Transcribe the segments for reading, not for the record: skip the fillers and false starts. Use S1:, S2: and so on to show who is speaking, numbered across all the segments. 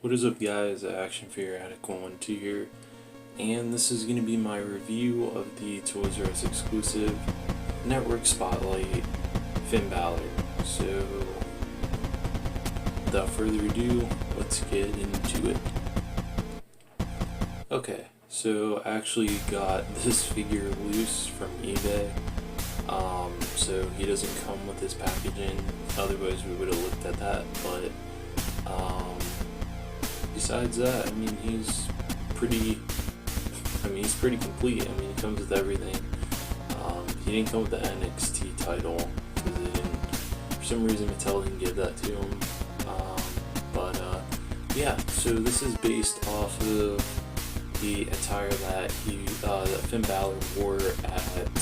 S1: What is up, guys? Action Figure Addict 112 here, and this is going to be my review of the Toys R Us exclusive Network Spotlight Finn Balor. So, without further ado, let's get into it. Okay, so I actually got this figure loose from eBay. So he doesn't come with his packaging, otherwise we would have looked at that, but besides that, I mean, he's pretty complete. I mean, he comes with everything. He didn't come with the NXT title, because for some reason Mattel didn't give that to him. Yeah, so this is based off of the attire that that Finn Balor wore at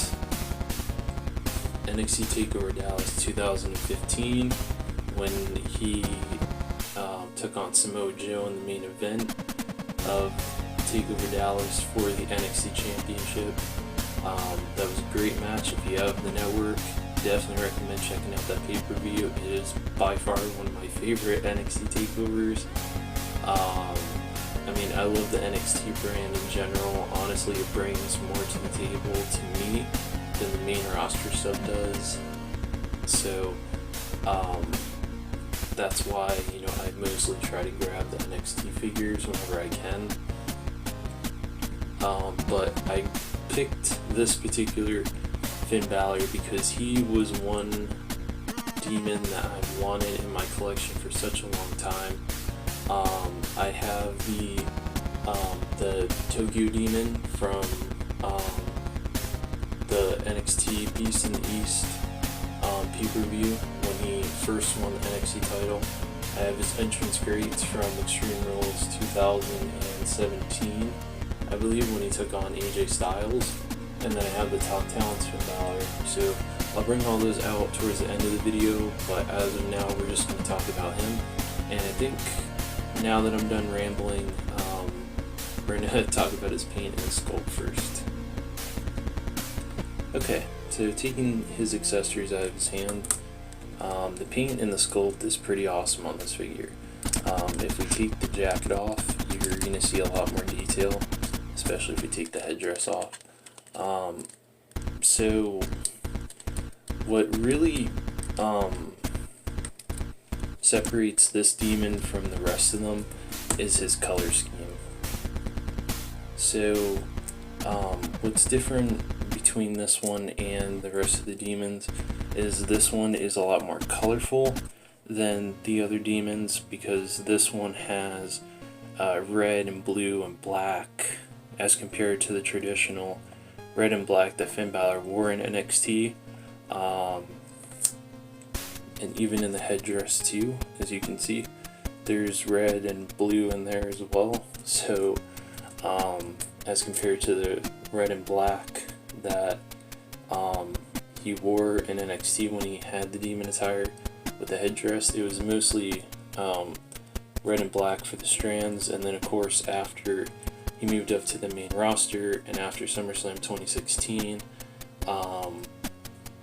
S1: NXT TakeOver Dallas 2015 when he took on Samoa Joe in the main event of TakeOver Dallas for the NXT Championship. That was a great match. If you have the network, definitely recommend checking out that pay-per-view. It is by far one of my favorite NXT TakeOvers. I mean, I love the NXT brand in general. Honestly, it brings more to the table to me than the main roster stuff does. So, that's why, I mostly try to grab the NXT figures whenever I can. But I picked this particular Finn Balor because he was one demon that I've wanted in my collection for such a long time. I have the Tokyo Demon from the NXT Beast in the East pay-per-view when he first won the NXT title. I have his entrance greats from Extreme Rules 2017, I believe, when he took on AJ Styles. And then I have the Top Talents from Balor. So I'll bring all those out towards the end of the video, but as of now, we're just going to talk about him. And I think now that I'm done rambling, we're going to talk about his paint and his sculpt first. Okay, so taking his accessories out of his hand, the paint and the sculpt is pretty awesome on this figure. If we take the jacket off, you're going to see a lot more detail, especially if we take the headdress off. So what really separates this demon from the rest of them is his color scheme. So what's different between this one and the rest of the demons is this one is a lot more colorful than the other demons, because this one has red and blue and black as compared to the traditional red and black that Finn Balor wore in NXT, and even in the headdress too, as you can see there's red and blue in there as well. So as compared to the red and black that he wore in NXT when he had the demon attire with the headdress, it was mostly red and black for the strands, and then of course after he moved up to the main roster and after SummerSlam 2016,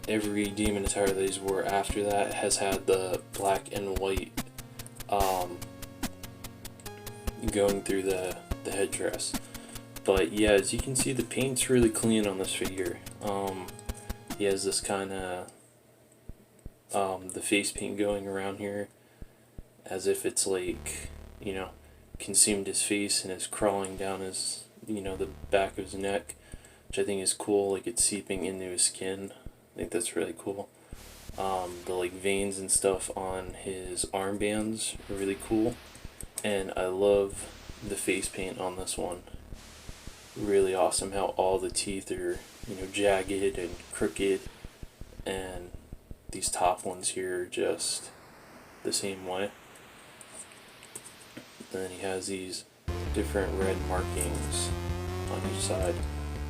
S1: every demon attire that he's wore after that has had the black and white going through the headdress. But yeah, as you can see, the paint's really clean on this figure. He has this kind of the face paint going around here as if it's like, consumed his face and is crawling down his, the back of his neck, which I think is cool. Like, it's seeping into his skin. I think that's really cool. The like veins and stuff on his armbands are really cool, and I love the face paint on this one. Really awesome how all the teeth are, jagged and crooked, and these top ones here are just the same way. And then he has these different red markings on each side,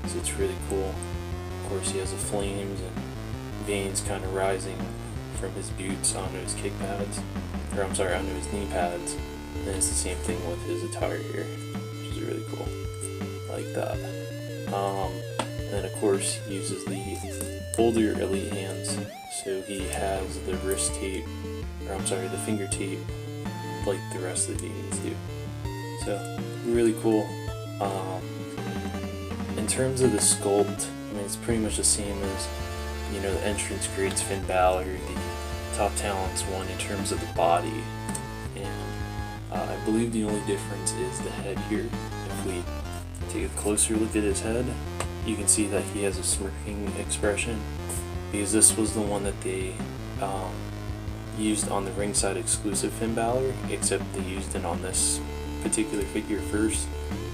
S1: so it's really cool. Of course, he has the flames and veins kind of rising from his boots onto his kick pads, or I'm sorry, onto his knee pads. And it's the same thing with his attire here, which is really cool. I like that. And then of course he uses the older elite hands, so he has the wrist tape, or I'm sorry, the finger tape like the rest of the demons do. So really cool. In terms of the sculpt, I mean, it's pretty much the same as, you know, the entrance grades Finn Balor, the Top Talents one in terms of the body, and I believe the only difference is the head here. If we take a closer look at his head, you can see that he has a smirking expression, because this was the one that they used on the ringside exclusive Finn Balor, except they used it on this particular figure first,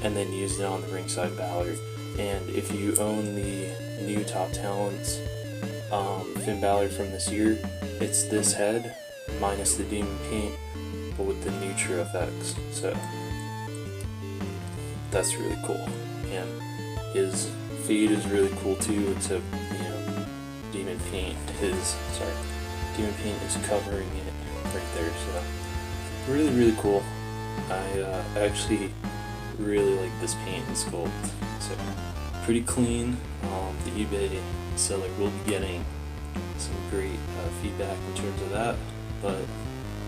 S1: and then used it on the ringside Balor. And if you own the new Top Talents Finn Balor from this year, it's this head minus the demon paint, but with the new true effects. So that's really cool. And his fade is really cool too, except, you know, demon paint is covering it right there. So really cool. I actually really like this paint and sculpt. So pretty clean. The eBay seller will be getting some great feedback in terms of that. But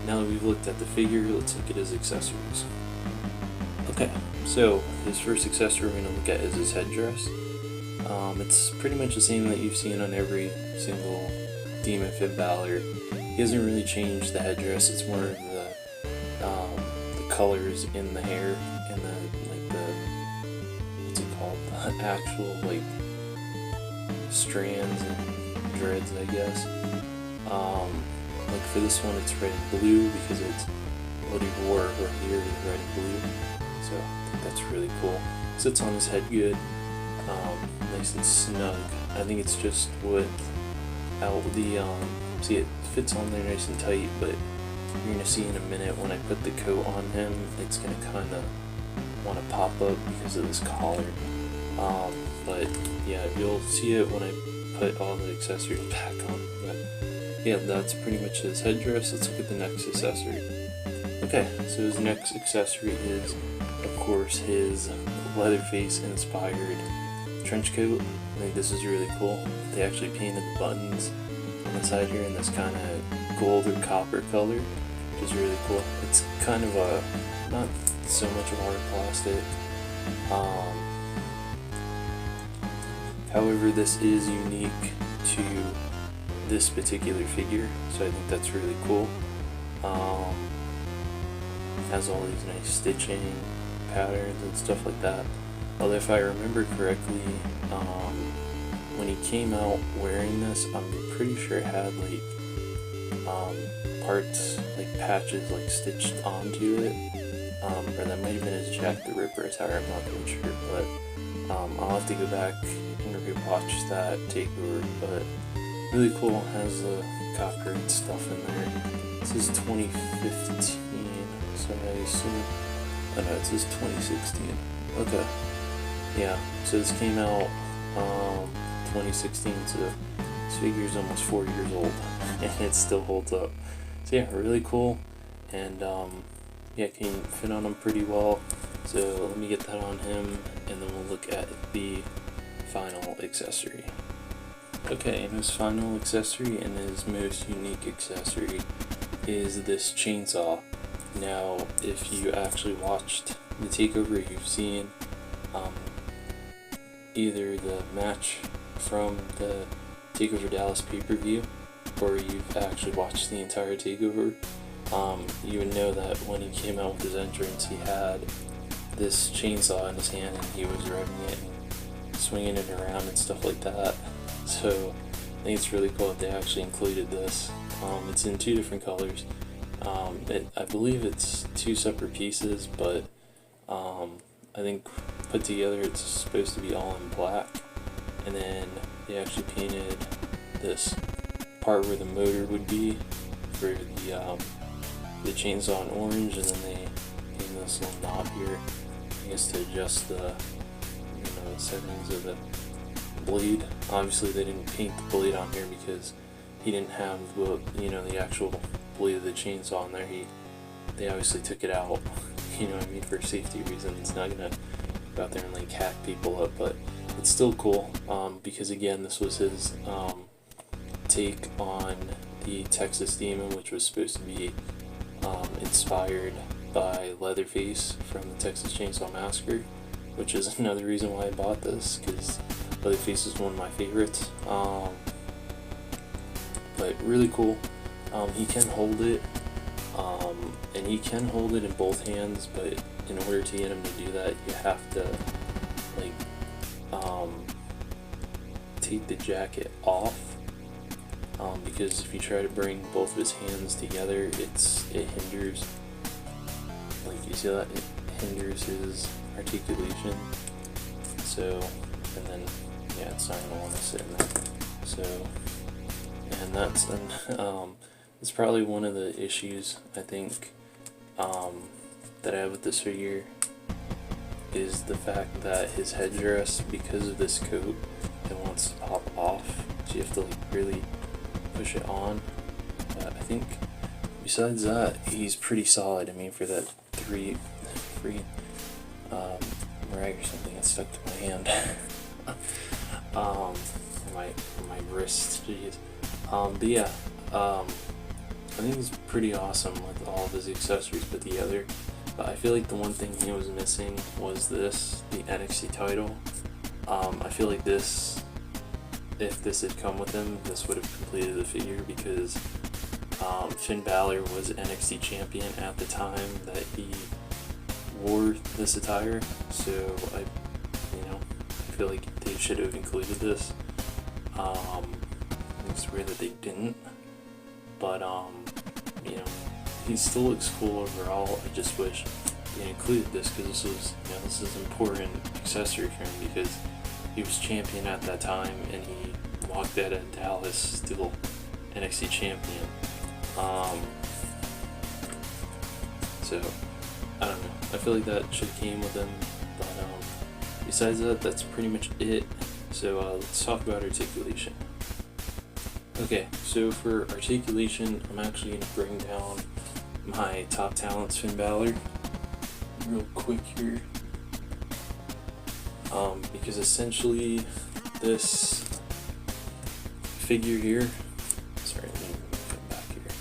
S1: now that we've looked at the figure, let's look at his accessories. Okay, so his first accessory we're going to look at is his headdress. It's pretty much the same that you've seen on every single Demon Finn Balor. He hasn't really changed the headdress. It's more of the colors in the hair and the what's it called? The actual strands and dreads, I guess. Like for this one, it's red and blue because it's what he wore right here is red and blue. So I think that's really cool. Sits on his head good, nice and snug. I think it's just without the see, it fits on there nice and tight, but you're gonna see in a minute when I put the coat on him, it's gonna kind of want to pop up because of this collar. But yeah, you'll see it when I put all the accessories back on. But yeah, that's pretty much his headdress. Let's look at the next accessory. Okay, so his next accessory is, of course, his Leatherface inspired trench coat. I think this is really cool. They actually painted the buttons on the side here in this kind of gold or copper color, which is really cool. It's kind of a, not so much of hard plastic. However, this is unique to this particular figure, so I think that's really cool. Has all these nice stitching patterns and stuff like that. Although if I remember correctly, when he came out wearing this, I'm pretty sure it had parts, patches stitched onto it, or that might have been his Jack the Ripper attire, I'm not really sure, but I'll have to go back and rewatch that takeover. But really cool, has the copyright stuff in there. This is 2015, so I assume, oh no, it says 2016. Okay, yeah, so this came out 2016, so this figure's almost 4 years old, and it still holds up. So yeah, really cool, and yeah, can fit on him pretty well. So let me get that on him, and then we'll look at the final accessory. Okay, and his final accessory and his most unique accessory is this chainsaw. Now, if you actually watched the takeover, you've seen either the match from the TakeOver Dallas pay-per-view, or you've actually watched the entire takeover, you would know that when he came out with his entrance, he had this chainsaw in his hand and he was revving it and swinging it around and stuff like that. So I think it's really cool that they actually included this. It's in two different colors. I believe it's two separate pieces, but I think put together it's supposed to be all in black. And then they actually painted this part where the motor would be for the chainsaw in orange, and then they painted this little knob here, I guess, to adjust the the settings of the blade. Obviously they didn't paint the blade on here because he didn't have the actual blade of the chainsaw on there. They obviously took it out, for safety reasons. It's not gonna go out there and hack people up, but it's still cool, because again, this was his take on the Texas Demon, which was supposed to be inspired by Leatherface from the Texas Chainsaw Massacre, which is another reason why I bought this, because Leatherface is one of my favorites. But really cool. He can hold it, and he can hold it in both hands, but in order to get him to do that, you have to like take the jacket off, because if you try to bring both of his hands together, it hinders, like, you see that, it hinders his articulation. So, and then yeah, it's not gonna want to sit in there. So, and it's probably one of the issues I think that I have with this figure, is the fact that his headdress, because of this coat, it wants to pop off, so you have to like really push it on. But I think besides that, he's pretty solid. I mean, for that free rag or something that stuck to my hand, my wrist, jeez. But yeah, I think he's pretty awesome with all of his accessories put together. But I feel like the one thing he was missing was this, the NXT title. I feel like this, if this had come with him, this would have completed the figure, because Finn Balor was NXT champion at the time that he wore this attire. So I feel like they should have included this. It's weird that they didn't, but he still looks cool overall. I just wish they included this, because this is an important accessory for him, because he was champion at that time and he walked out of Dallas still NXT champion. So I don't know. I feel like that should have came with him, but besides that, that's pretty much it. So let's talk about articulation. Okay, so for articulation, I'm actually going to bring down my top talents Finn Balor real quick here, because essentially this figure here, sorry, let me come back here.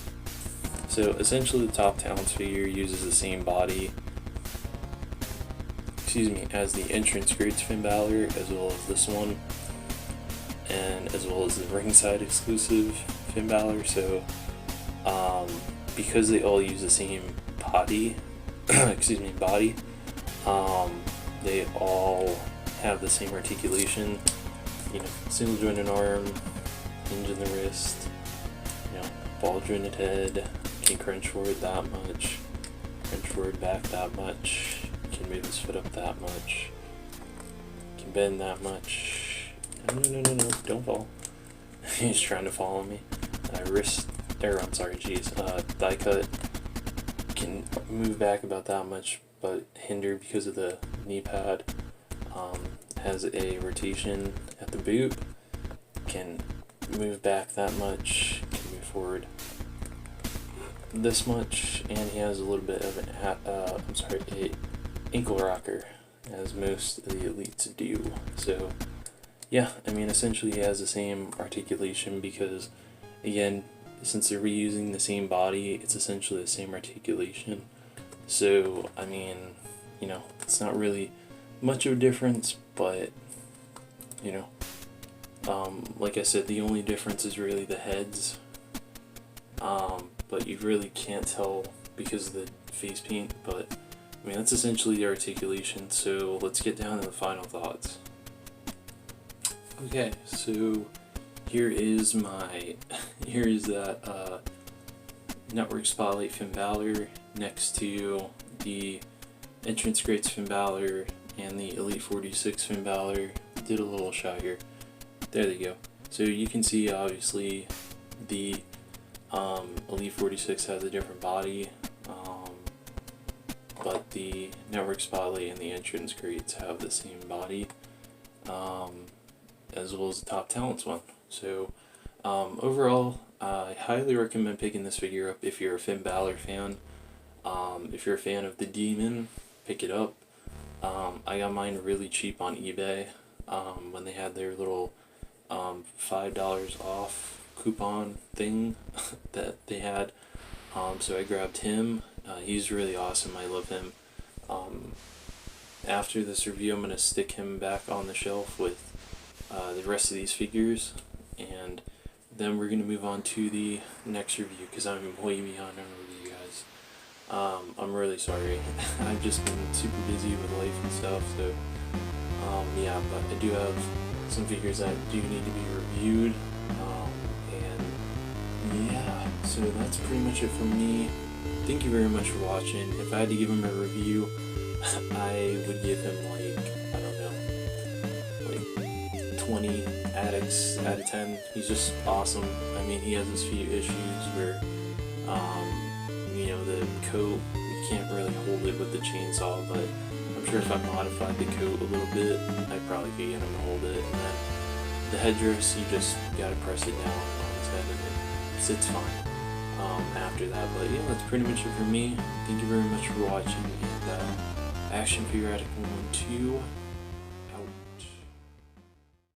S1: So essentially the top talents figure uses the same body, as the entrance grades Finn Balor, as well as this one, and as well as the ringside exclusive Finn Balor. So because they all use the same body, they all have the same articulation, single jointed arm, hinge in the wrist, ball jointed head, can crunch forward that much, crunch forward back that much, can move his foot up that much, can bend that much. No, don't fall. He's trying to follow me. Thigh cut, can move back about that much, but hinder because of the knee pad. Has a rotation at the boot, can move back that much, can move forward this much, and he has a little bit of a ankle rocker, as most of the elites do. So yeah, I mean, essentially he has the same articulation, because again, since they're reusing the same body, it's essentially the same articulation. So I mean, it's not really much of a difference, but like I said, the only difference is really the heads, but you really can't tell because of the face paint. But I mean, that's essentially the articulation. So let's get down to the final thoughts. Okay, so here is that Network Spotlight Finn Balor next to the Entrance Greats Finn Balor and the Elite 46 Finn Balor. Did a little shot here. There they go. So you can see obviously the Elite 46 has a different body, but the Network Spotlight and the Entrance Greats have the same body, as well as the Top Talents one. So overall, I highly recommend picking this figure up if you're a Finn Balor fan. If you're a fan of the Demon, pick it up. I got mine really cheap on eBay when they had their little $5 off coupon thing that they had. So I grabbed him. He's really awesome. I love him. After this review, I'm going to stick him back on the shelf with the rest of these figures, and then we're going to move on to the next review because I'm way behind on review, guys. I'm really sorry. I've just been super busy with life and stuff, so yeah, but I do have some figures that do need to be reviewed, and yeah, so that's pretty much it from me. Thank you very much for watching. If I had to give him a review, I would give him like, I don't know, like 20 out of 10. He's just awesome. I mean, he has his few issues where, you know, the coat, you can't really hold it with the chainsaw, but I'm sure if I modified the coat a little bit, I'd probably be able to hold it. And then the headdress, you just gotta press it down on his head and it sits fine after that. But yeah, that's pretty much it for me. Thank you very much for watching, and Action Figure Addict 112.